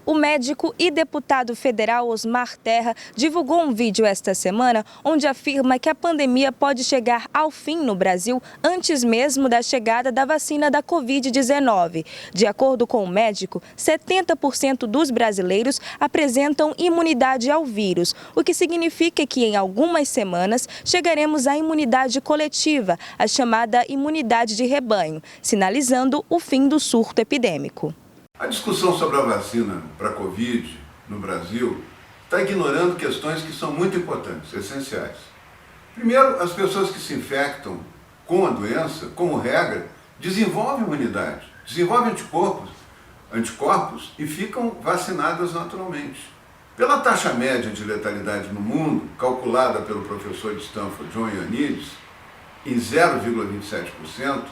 O médico e deputado federal Osmar Terra divulgou um vídeo esta semana onde afirma que a pandemia pode chegar ao fim no Brasil antes mesmo da chegada da vacina da Covid-19. De acordo com o médico, 70% dos brasileiros apresentam imunidade ao vírus, o que significa que em algumas semanas chegaremos à imunidade coletiva, a chamada imunidade de rebanho, sinalizando o fim do surto epidêmico. A discussão sobre a vacina para a Covid no Brasil está ignorando questões que são muito importantes, essenciais. Primeiro, as pessoas que se infectam com a doença, como regra, desenvolvem imunidade, desenvolvem anticorpos e ficam vacinadas naturalmente. Pela taxa média de letalidade no mundo, calculada pelo professor de Stanford, John Ioannidis, em 0,27%,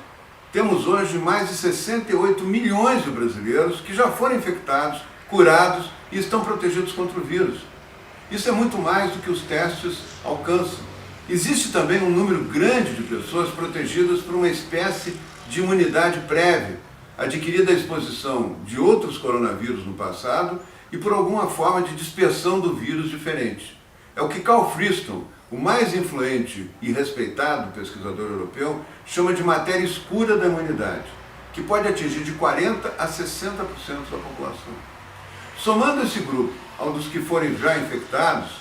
temos hoje mais de 68 milhões de brasileiros que já foram infectados, curados e estão protegidos contra o vírus. Isso é muito mais do que os testes alcançam. Existe também um número grande de pessoas protegidas por uma espécie de imunidade prévia, adquirida à exposição de outros coronavírus no passado e por alguma forma de dispersão do vírus diferente. É o que Carl Friston, o mais influente e respeitado pesquisador europeu, chama de matéria escura da imunidade, que pode atingir de 40% a 60% da população. Somando esse grupo ao dos que forem já infectados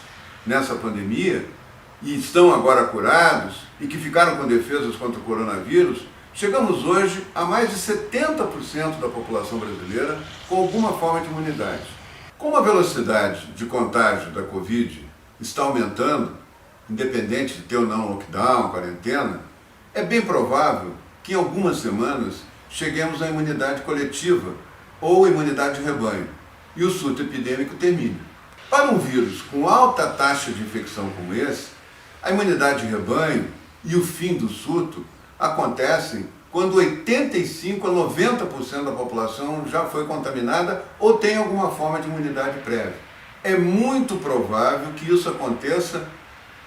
nessa pandemia e estão agora curados e que ficaram com defesas contra o coronavírus, chegamos hoje a mais de 70% da população brasileira com alguma forma de imunidade. Como a velocidade de contágio da Covid está aumentando, independente de ter ou não lockdown, quarentena, é bem provável que em algumas semanas cheguemos à imunidade coletiva ou imunidade de rebanho e o surto epidêmico termine. Para um vírus com alta taxa de infecção como esse, a imunidade de rebanho e o fim do surto acontecem quando 85% a 90% da população já foi contaminada ou tem alguma forma de imunidade prévia. É muito provável que isso aconteça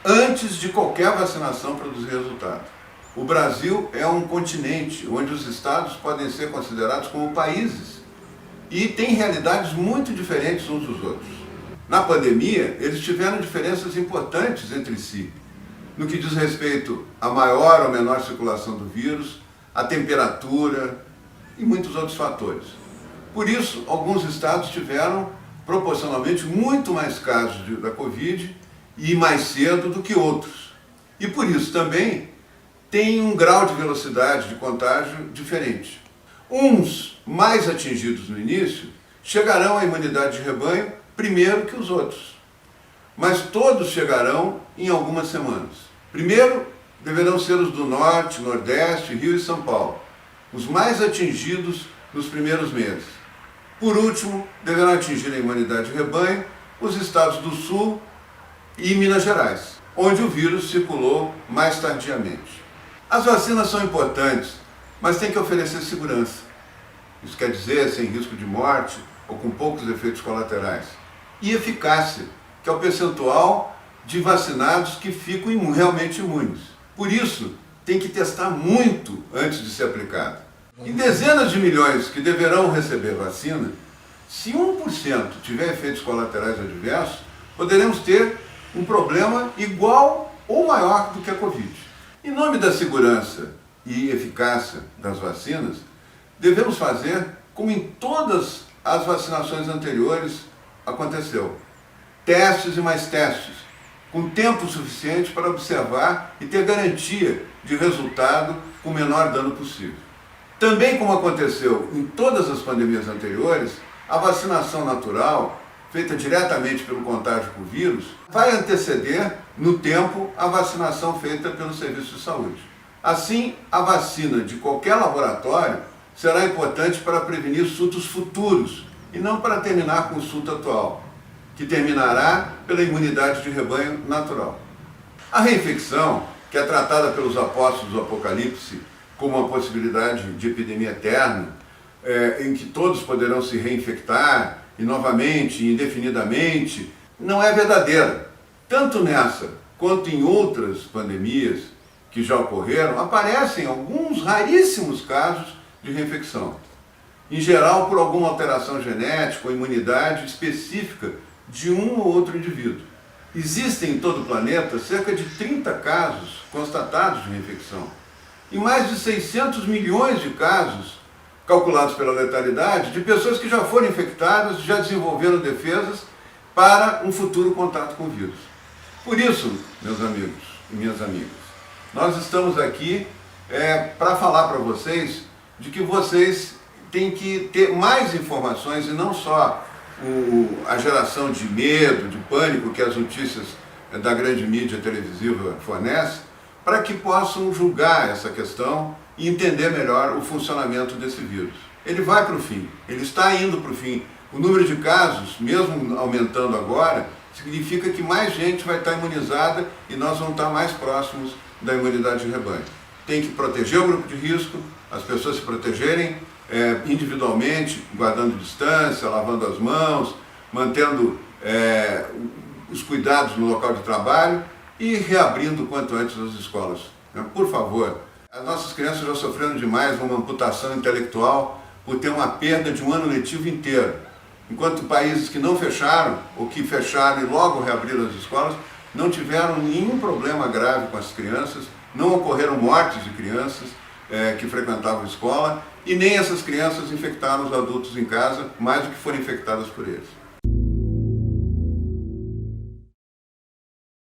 antes de qualquer vacinação produzir resultado. O Brasil é um continente onde os estados podem ser considerados como países e tem realidades muito diferentes uns dos outros. Na pandemia, eles tiveram diferenças importantes entre si, no que diz respeito à maior ou menor circulação do vírus, à temperatura e muitos outros fatores. Por isso, alguns estados tiveram proporcionalmente muito mais casos da Covid e mais cedo do que outros. E por isso também tem um grau de velocidade de contágio diferente. Uns mais atingidos no início chegarão à imunidade de rebanho primeiro que os outros, mas todos chegarão em algumas semanas. Primeiro deverão ser os do Norte, Nordeste, Rio e São Paulo, os mais atingidos nos primeiros meses. Por último, deverão atingir a imunidade de rebanho os estados do Sul e Minas Gerais, onde o vírus circulou mais tardiamente. As vacinas são importantes, mas tem que oferecer segurança. Isso quer dizer sem risco de morte ou com poucos efeitos colaterais. E eficácia, que é o percentual de vacinados que ficam realmente imunes. Por isso, tem que testar muito antes de ser aplicado. Em dezenas de milhões que deverão receber vacina, se 1% tiver efeitos colaterais adversos, poderemos ter um problema igual ou maior do que a Covid. Em nome da segurança e eficácia das vacinas, devemos fazer como em todas as vacinações anteriores aconteceu. Testes e mais testes, com tempo suficiente para observar e ter garantia de resultado com o menor dano possível. Também como aconteceu em todas as pandemias anteriores, a vacinação natural, feita diretamente pelo contágio com o vírus, vai anteceder no tempo a vacinação feita pelo serviço de saúde. Assim, a vacina de qualquer laboratório será importante para prevenir surtos futuros e não para terminar com o surto atual, que terminará pela imunidade de rebanho natural. A reinfecção, que é tratada pelos apóstolos do Apocalipse como uma possibilidade de epidemia eterna, em que todos poderão se reinfectar e novamente, indefinidamente, não é verdadeira. Tanto nessa quanto em outras pandemias que já ocorreram, aparecem alguns raríssimos casos de reinfecção. em geral por alguma alteração genética ou imunidade específica de um ou outro indivíduo. Existem em todo o planeta cerca de 30 casos constatados de reinfecção e mais de 600 milhões de casos calculados pela letalidade de pessoas que já foram infectadas e já desenvolveram defesas para um futuro contato com o vírus. Por isso, meus amigos e minhas amigas, nós estamos aqui para falar para vocês de que vocês têm que ter mais informações e não só a geração de medo, de pânico que as notícias da grande mídia televisiva fornecem, para que possam julgar essa questão e entender melhor o funcionamento desse vírus. Ele vai para o fim, ele está indo para o fim. O número de casos, mesmo aumentando agora, significa que mais gente vai estar imunizada e nós vamos estar mais próximos da imunidade de rebanho. Tem que proteger o grupo de risco, as pessoas se protegerem individualmente, guardando distância, lavando as mãos, mantendo os cuidados no local de trabalho e reabrindo o quanto antes as escolas. Por favor, as nossas crianças já sofreram demais uma amputação intelectual por ter uma perda de um ano letivo inteiro, enquanto países que não fecharam ou que fecharam e logo reabriram as escolas não tiveram nenhum problema grave com as crianças, não ocorreram mortes de crianças que frequentavam a escola e nem essas crianças infectaram os adultos em casa mais do que foram infectadas por eles.